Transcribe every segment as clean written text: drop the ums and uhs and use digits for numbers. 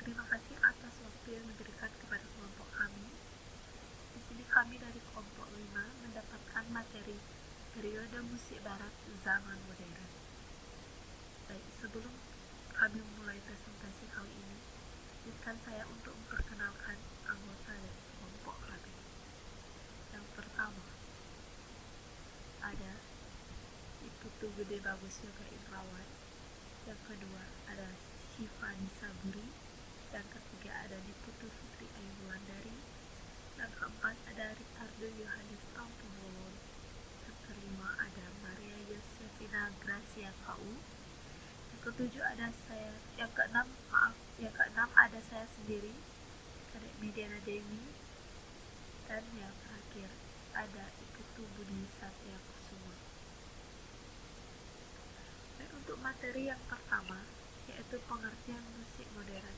Terima kasih atas waktu yang diberikan kepada kelompok kami. Di sini kami dari kelompok 5 mendapatkan materi periode musik barat zaman modern. Baik, sebelum kami memulai presentasi kali ini, izinkan saya untuk memperkenalkan anggota dari kelompok kami. Yang pertama, ada Iputu Gede Bagus Yoga Indrawan. Yang kedua ada Syifa Nisaburi. Yang ketiga ada Niputu Fitri Ayu Wulandari. Yang keempat ada Ricardo Yohanes Tampuhulun. Yang kelima ada Maria Yosefina Gracia KU. Yang ketujuh ada saya. Yang keenam ada saya sendiri, Kadek Mediana Dewi. Dan yang terakhir ada Iputu Budi Satya Kusuma. Untuk materi yang pertama, yaitu pengertian musik modern,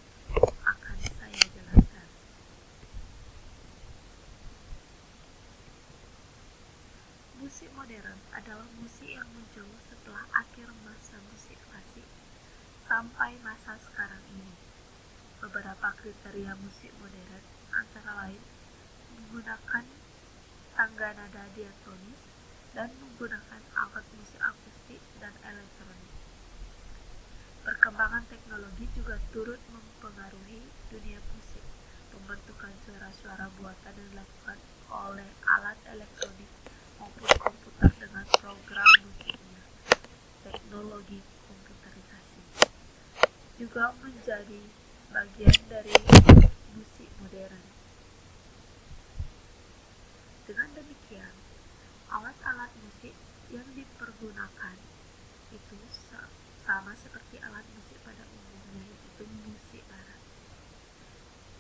akan saya jelaskan. Musik modern adalah musik yang muncul setelah akhir masa musik klasik sampai masa sekarang ini. Beberapa kriteria musik modern antara lain menggunakan tangga nada diatonis dan menggunakan alat musik akustik dan elektronik. Perkembangan teknologi juga turut mempengaruhi dunia musik. Pembentukan suara-suara buatan yang dilakukan oleh alat elektronik maupun komputer dengan program musiknya. Teknologi komputerisasi juga menjadi bagian dari musik modern. Dengan demikian, alat-alat musik yang dipergunakan itu sama seperti alat musik pada umumnya, yaitu musik barat.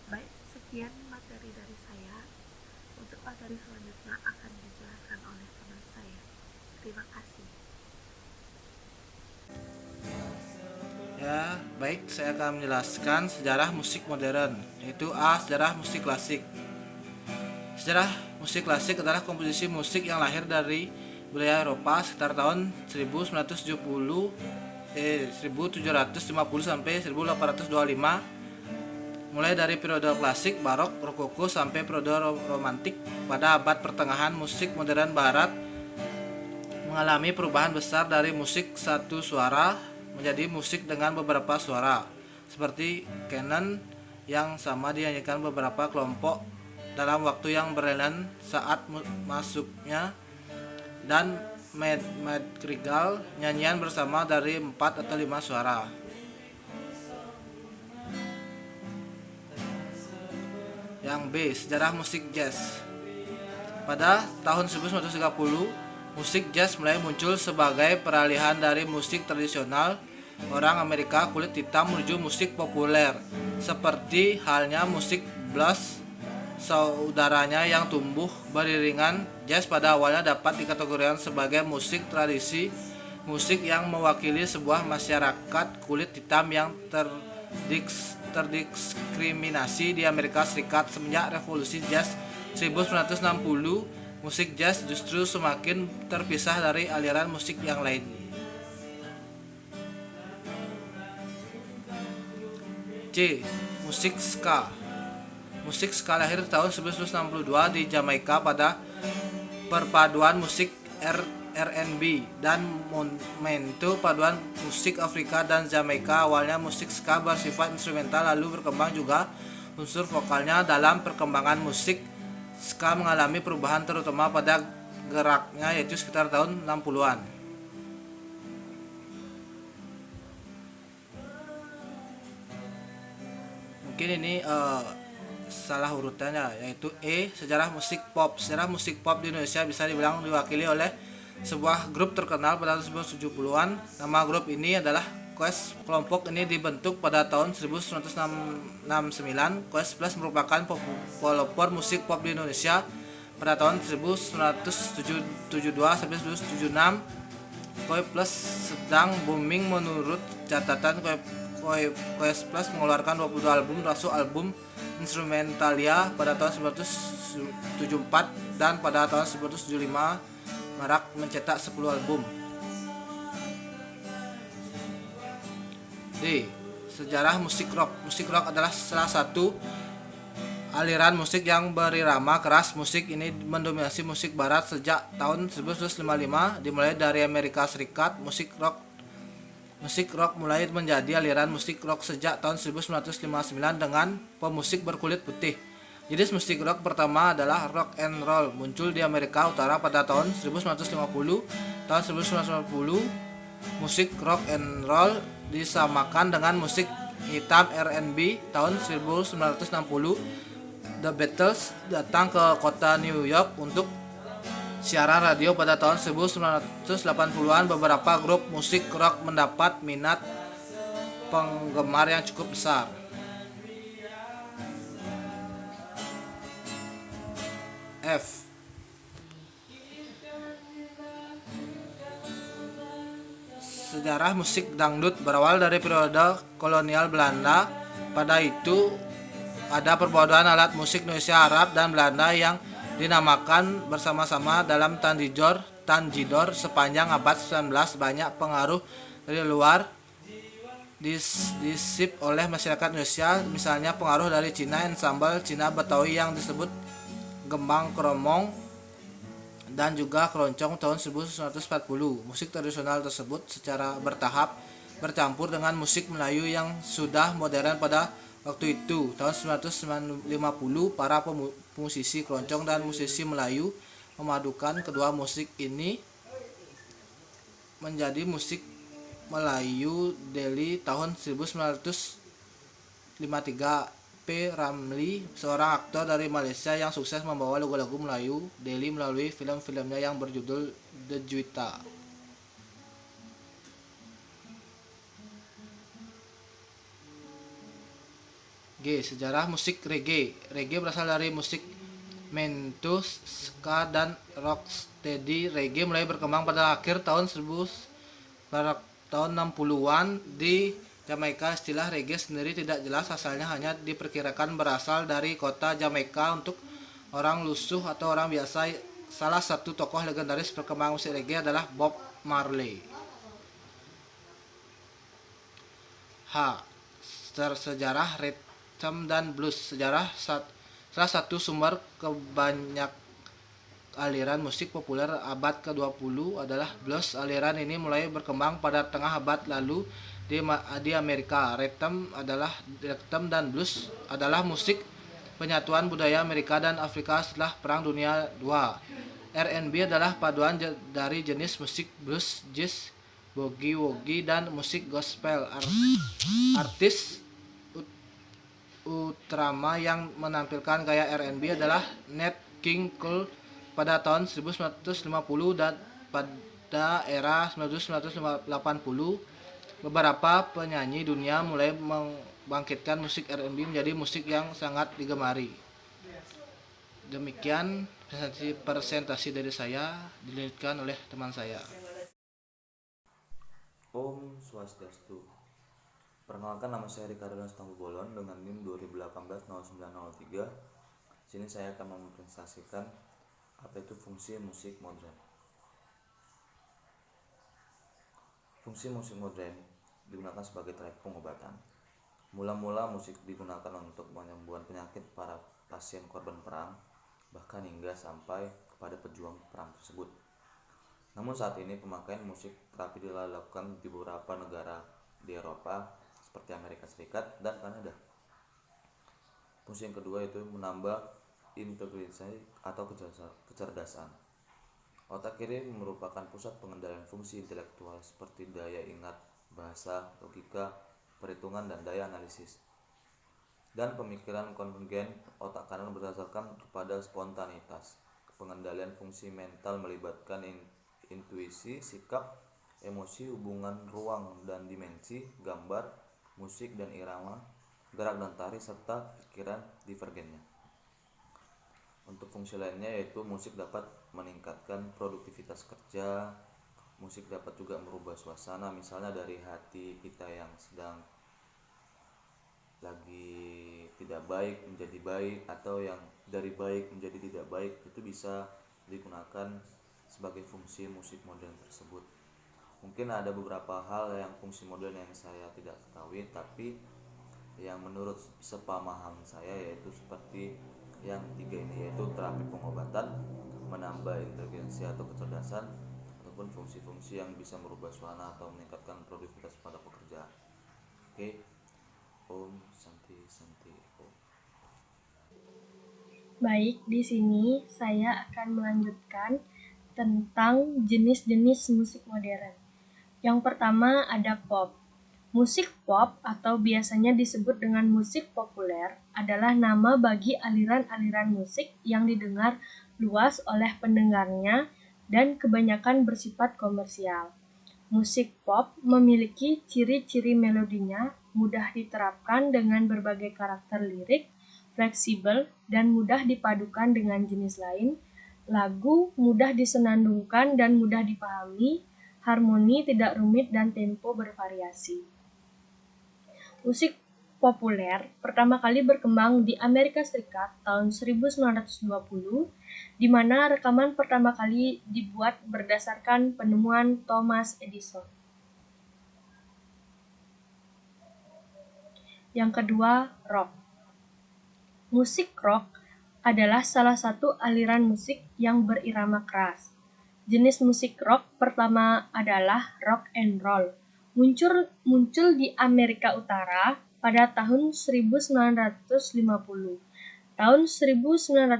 Baik, sekian materi dari saya. Untuk materi selanjutnya akan dijelaskan oleh teman saya. Terima kasih. Ya, baik, saya akan menjelaskan sejarah musik modern, yaitu A. Sejarah musik klasik. Sejarah musik klasik adalah komposisi musik yang lahir dari budaya Eropa sekitar tahun 1750 sampai 1825, mulai dari periode klasik, barok, rokoko sampai periode romantik. Pada abad pertengahan, musik modern barat mengalami perubahan besar dari musik satu suara menjadi musik dengan beberapa suara, seperti canon yang sama dinyanyikan beberapa kelompok dalam waktu yang berlain saat masuknya, dan madrigal, nyanyian bersama dari 4 atau 5 suara. Yang B. Sejarah musik jazz. Pada tahun 1930, musik jazz mulai muncul sebagai peralihan dari musik tradisional orang Amerika kulit hitam menuju musik populer, seperti halnya musik blues saudaranya yang tumbuh beriringan. Jazz pada awalnya dapat dikategorikan sebagai musik tradisi, musik yang mewakili sebuah masyarakat kulit hitam yang terdiskriminasi di Amerika Serikat. Semenjak revolusi jazz 1960, musik jazz justru semakin terpisah dari aliran musik yang lain. C. Musik ska. Musik ska lahir tahun 1962 di Jamaika pada perpaduan musik R&B dan momentum paduan musik Afrika dan Jamaika. Awalnya musik ska bersifat instrumental, lalu berkembang juga unsur vokalnya. Dalam perkembangan musik, ska mengalami perubahan terutama pada geraknya, yaitu sekitar tahun 60-an. Mungkin ini salah urutannya, yaitu E. Sejarah musik pop. Sejarah musik pop di Indonesia bisa dibilang diwakili oleh sebuah grup terkenal pada tahun 1970-an. Nama grup ini adalah Quest. Kelompok ini dibentuk pada tahun 1969. Quest Plus merupakan pelopor musik pop di Indonesia pada tahun 1972 sampai 1976. Quest Plus sedang booming. Menurut catatan, Quest Plus mengeluarkan 22 album, termasuk album Instrumentalia pada tahun 1974, dan pada tahun 1975 Merak mencetak 10 album. D. sejarah musik rock. Musik rock adalah salah satu aliran musik yang berirama keras. Musik ini mendominasi musik barat sejak tahun 1955. Dimulai dari Amerika Serikat, musik rock mulai menjadi aliran musik rock sejak tahun 1959 dengan pemusik berkulit putih. Jenis musik rock pertama adalah rock and roll, muncul di Amerika Utara pada tahun 1950. Tahun 1990, musik rock and roll disamakan dengan musik hitam R&B. Tahun 1960, The Beatles datang ke kota New York untuk siaran radio. Pada tahun 1980-an, beberapa grup musik rock mendapat minat penggemar yang cukup besar. F. Sejarah musik dangdut berawal dari periode kolonial Belanda. Pada itu ada perpaduan alat musik Indonesia, Arab, dan Belanda yang dinamakan bersama-sama dalam tanjidor sepanjang abad 19. Banyak pengaruh dari luar disip oleh masyarakat Indonesia, misalnya pengaruh dari Cina, ensemble Cina Betawi yang disebut Gembang Kromong dan juga keroncong tahun 1940. Musik tradisional tersebut secara bertahap bercampur dengan musik Melayu yang sudah modern pada waktu itu. Tahun 1950, para musisi keroncong dan musisi Melayu memadukan kedua musik ini menjadi musik Melayu Delhi. Tahun 1953, P. Ramlee, seorang aktor dari Malaysia yang sukses membawa lagu-lagu Melayu Delhi melalui film-filmnya yang berjudul The Juita. G. Sejarah musik reggae. Reggae berasal dari musik mento, ska, dan rocksteady. Reggae mulai berkembang pada akhir tahun 60-an di Jamaika. Istilah reggae sendiri tidak jelas asalnya, hanya diperkirakan berasal dari kota Jamaika untuk orang lusuh atau orang biasa. Salah satu tokoh legendaris perkembangan musik reggae adalah Bob Marley. H. Sejarah rhythm dan blues. Salah satu sumber kebanyak aliran musik populer abad ke-20 adalah blues. Aliran ini mulai berkembang pada tengah abad lalu di Amerika. Rhythm dan blues adalah musik penyatuan budaya Amerika dan Afrika setelah Perang Dunia II. R&B adalah paduan dari jenis musik blues, jazz, boogie-woogie, dan musik gospel. Artis utama yang menampilkan gaya R&B adalah Nat King Cole pada tahun 1950, dan pada era 1980 beberapa penyanyi dunia mulai membangkitkan musik R&B menjadi musik yang sangat digemari. Demikian presentasi dari saya, dilanjutkan oleh teman saya. Om Swastiastu. Perkenalkan, nama saya Ricardo Bolon dengan NIM 2018-0903. Sini saya akan mempresentasikan apa itu fungsi musik modern. Fungsi musik modern digunakan sebagai terapi pengobatan. Mula-mula musik digunakan untuk menyembuhkan penyakit para pasien korban perang, bahkan hingga sampai kepada pejuang perang tersebut. Namun saat ini pemakaian musik terapi dilakukan di beberapa negara di Eropa seperti Amerika Serikat dan Kanada. Fungsi yang kedua itu menambah integrasi atau kecerdasan. Otak kiri merupakan pusat pengendalian fungsi intelektual seperti daya ingat, bahasa, logika, perhitungan, dan daya analisis. Dan pemikiran konvergen. Otak kanan berdasarkan kepada spontanitas. Pengendalian fungsi mental melibatkan intuisi, sikap, emosi, hubungan ruang dan dimensi, gambar, musik dan irama, gerak dan tari, serta pikiran divergennya. Untuk fungsi lainnya yaitu musik dapat meningkatkan produktivitas kerja. Musik dapat juga merubah suasana, misalnya dari hati kita yang sedang lagi tidak baik menjadi baik, atau yang dari baik menjadi tidak baik. Itu bisa digunakan sebagai fungsi musik modern tersebut. Mungkin ada beberapa hal yang fungsi modern yang saya tidak ketahui, tapi yang menurut sepamahaman saya yaitu seperti yang tiga ini, yaitu terapi pengobatan, menambah inteligensi atau kecerdasan, ataupun fungsi-fungsi yang bisa merubah suasana atau meningkatkan produktivitas pada pekerja. Oke. Om Santi Santi Om. Baik, di sini saya akan melanjutkan tentang jenis-jenis musik modern. Yang pertama ada pop. Musik pop atau biasanya disebut dengan musik populer adalah nama bagi aliran-aliran musik yang didengar luas oleh pendengarnya dan kebanyakan bersifat komersial. Musik pop memiliki ciri-ciri melodinya mudah diterapkan dengan berbagai karakter lirik, fleksibel, dan mudah dipadukan dengan jenis lain. Lagu mudah disenandungkan dan mudah dipahami, harmoni tidak rumit dan tempo bervariasi. Musik populer pertama kali berkembang di Amerika Serikat tahun 1920, di mana rekaman pertama kali dibuat berdasarkan penemuan Thomas Edison. Yang kedua, rock. Musik rock adalah salah satu aliran musik yang berirama keras. Jenis musik rock pertama adalah rock and roll. Muncul di Amerika Utara pada tahun 1950. Tahun 1950,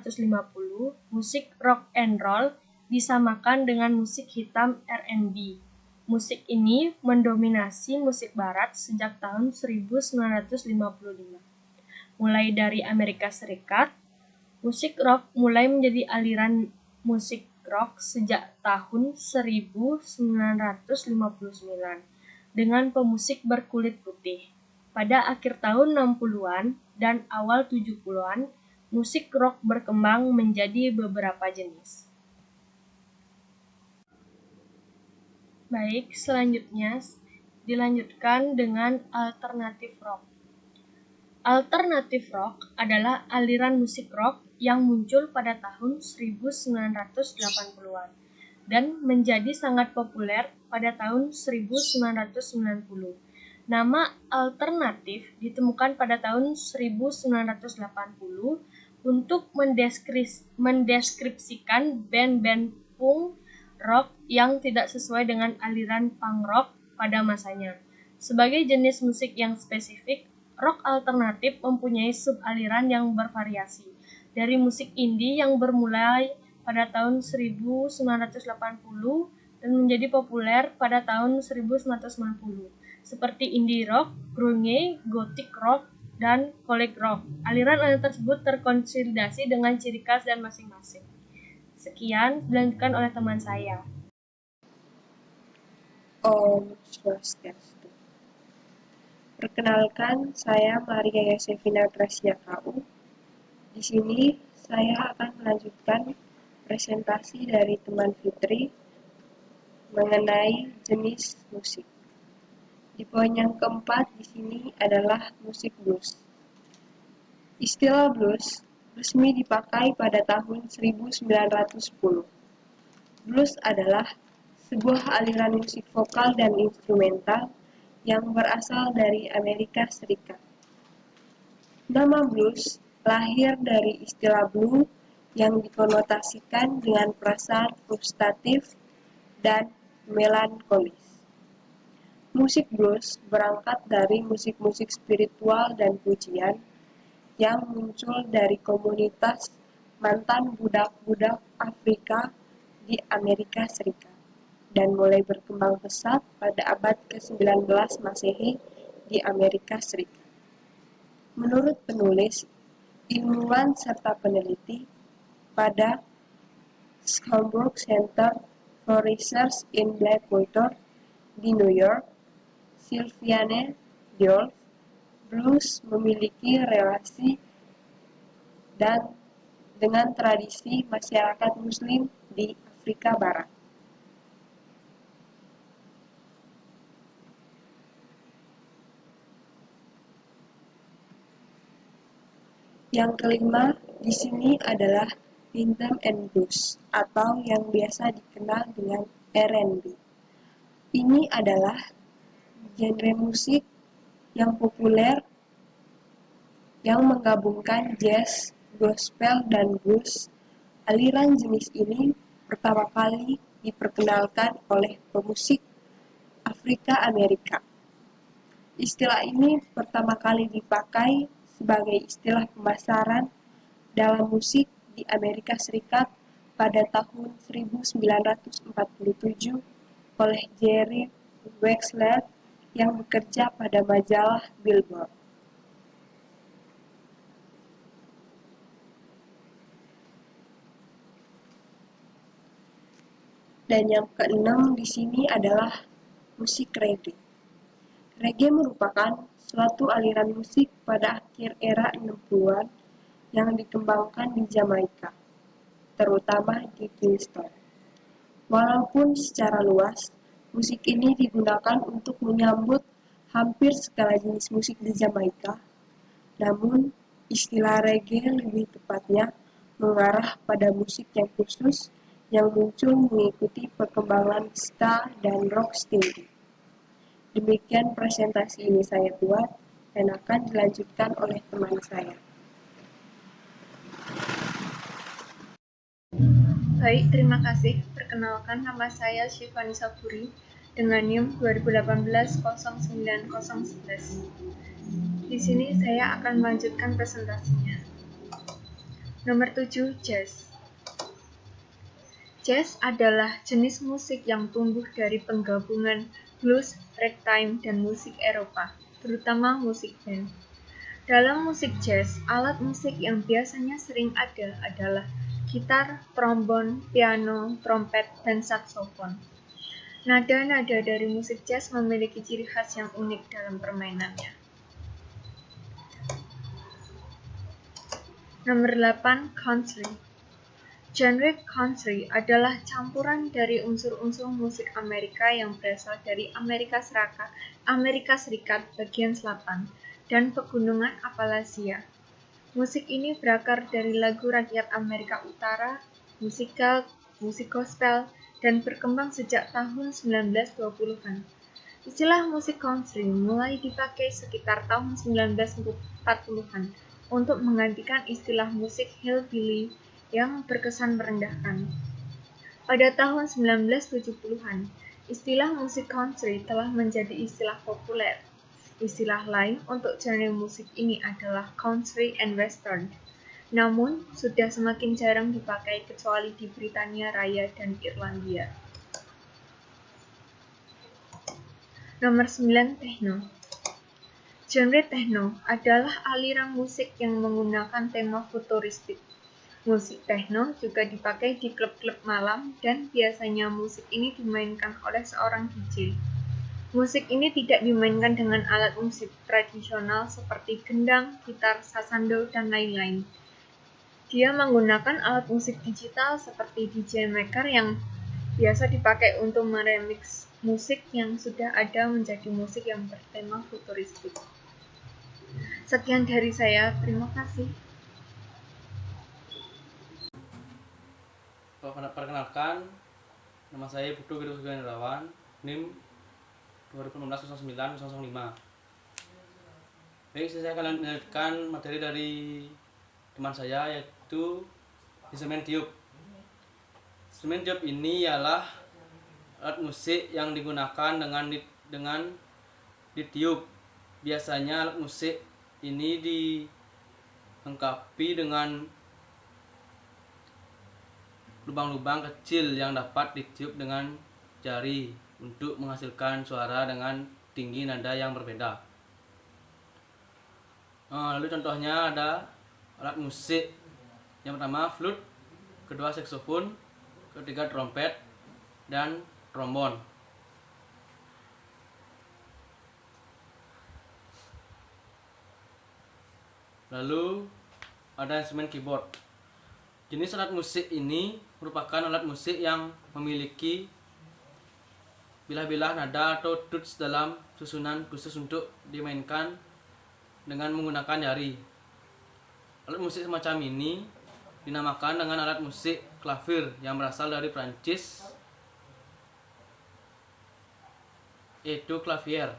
musik rock and roll disamakan dengan musik hitam R&B. Musik ini mendominasi musik barat sejak tahun 1955. Mulai dari Amerika Serikat, musik rock mulai menjadi aliran musik rock sejak tahun 1959 dengan pemusik berkulit putih. Pada akhir tahun 60-an dan awal 70-an, musik rock berkembang menjadi beberapa jenis. Baik, selanjutnya dilanjutkan dengan alternatif rock. Alternatif rock adalah aliran musik rock yang muncul pada tahun 1980-an dan menjadi sangat populer pada tahun 1990. Nama alternatif ditemukan pada tahun 1980 untuk mendeskripsikan band-band punk rock yang tidak sesuai dengan aliran punk rock pada masanya. Sebagai jenis musik yang spesifik, rock alternatif mempunyai sub-aliran yang bervariasi, dari musik indie yang bermulai pada tahun 1980 dan menjadi populer pada tahun 1990, seperti indie rock, grunge, gothic rock, dan college rock. Aliran-aliran tersebut terkonsolidasi dengan ciri khas dan masing-masing. Sekian, dilanjutkan oleh teman saya. Om Swastiastu. Perkenalkan, saya Maria Yosefina Gracia KU. Di sini saya akan melanjutkan presentasi dari teman Fitri mengenai jenis musik. Di poin yang keempat di sini adalah musik blues. Istilah blues resmi dipakai pada tahun 1910. Blues adalah sebuah aliran musik vokal dan instrumental yang berasal dari Amerika Serikat. Nama blues lahir dari istilah blue yang dikonotasikan dengan perasaan frustratif dan melankolis. Musik blues berangkat dari musik-musik spiritual dan pujian yang muncul dari komunitas mantan budak-budak Afrika di Amerika Serikat dan mulai berkembang pesat pada abad ke-19 Masehi di Amerika Serikat. Menurut penulis, ilmuwan serta peneliti pada Schomburg Center for Research in Blackwater di New York, Sylviane Diolf, blues memiliki relasi dan dengan tradisi masyarakat Muslim di Afrika Barat. Yang kelima di sini adalah rhythm and blues atau yang biasa dikenal dengan R&B. Ini adalah genre musik yang populer yang menggabungkan jazz, gospel, dan blues. Aliran jenis ini pertama kali diperkenalkan oleh pemusik Afrika Amerika. Istilah ini pertama kali dipakai sebagai istilah pemasaran dalam musik di Amerika Serikat pada tahun 1947 oleh Jerry Wexler yang bekerja pada majalah Billboard. Dan yang keenam di sini adalah musik reggae. Reggae merupakan suatu aliran musik pada akhir era 60-an yang dikembangkan di Jamaika, terutama di Kingston. Walaupun secara luas, musik ini digunakan untuk menyambut hampir segala jenis musik di Jamaika, namun istilah reggae lebih tepatnya mengarah pada musik yang khusus yang muncul mengikuti perkembangan ska dan rocksteady. Demikian presentasi ini saya buat dan akan dilanjutkan oleh teman saya. Baik, terima kasih. Perkenalkan, nama saya Syifani Saburi dengan NIM 2018-09011. Di sini saya akan melanjutkan presentasinya. Nomor 7, jazz. Jazz adalah jenis musik yang tumbuh dari penggabungan blues, ragtime, dan musik Eropa, terutama musik band. Dalam musik jazz, alat musik yang biasanya sering ada adalah gitar, trombon, piano, trompet, dan saksofon. Nada-nada dari musik jazz memiliki ciri khas yang unik dalam permainannya. Nomor 8, country. Genre country adalah campuran dari unsur-unsur musik Amerika yang berasal dari Amerika Serikat bagian selatan dan pegunungan Appalachia. Musik ini berakar dari lagu rakyat Amerika Utara, musik gospel, dan berkembang sejak tahun 1920-an. Istilah musik country mulai dipakai sekitar tahun 1940-an untuk menggantikan istilah musik hillbilly yang berkesan merendahkan. Pada tahun 1970-an, istilah musik country telah menjadi istilah populer. Istilah lain untuk genre musik ini adalah country and western. Namun, sudah semakin jarang dipakai kecuali di Britania Raya dan Irlandia. Nomor 9, techno. Genre techno adalah aliran musik yang menggunakan tema futuristik. Musik techno juga dipakai di klub-klub malam dan biasanya musik ini dimainkan oleh seorang DJ. Musik ini tidak dimainkan dengan alat musik tradisional seperti gendang, gitar, sasando, dan lain-lain. Dia menggunakan alat musik digital seperti DJ Maker yang biasa dipakai untuk meremix musik yang sudah ada menjadi musik yang bertema futuristik. Sekian dari saya, terima kasih. Perkenalkan, nama saya Putu Gede Suganirawan, NIM 2016-09-005. Baik, saya akan melanjutkan materi dari teman saya, yaitu instrumen tiup. Instrumen tiup ini ialah alat musik yang digunakan dengan ditiup. Biasanya alat musik ini dilengkapi dengan lubang-lubang kecil yang dapat ditiup dengan jari untuk menghasilkan suara dengan tinggi nada yang berbeda. Lalu contohnya ada alat musik yang pertama flute, kedua saksofon, ketiga trompet, dan trombon. Lalu ada instrumen keyboard. Jenis alat musik ini merupakan alat musik yang memiliki bilah-bilah nada atau tuts dalam susunan khusus untuk dimainkan dengan menggunakan jari. Alat musik semacam ini dinamakan dengan alat musik klavir yang berasal dari Prancis. yaitu klavier.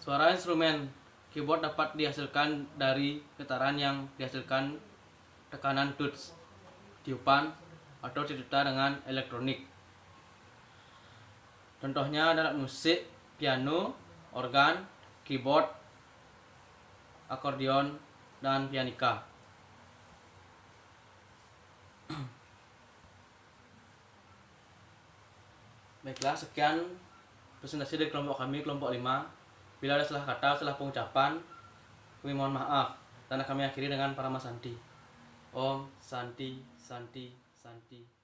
Suara instrumen keyboard dapat dihasilkan dari getaran yang dihasilkan tekanan touch, tiupan, atau citra dengan elektronik. Contohnya adalah musik, piano, organ, keyboard, akordeon, dan pianika. Baiklah, sekian presentasi dari kelompok kami, kelompok 5. Bila ada salah kata, salah pengucapan, kami mohon maaf. Dan kami akhiri dengan Parama Santi. Om Santi, Santi, Santi.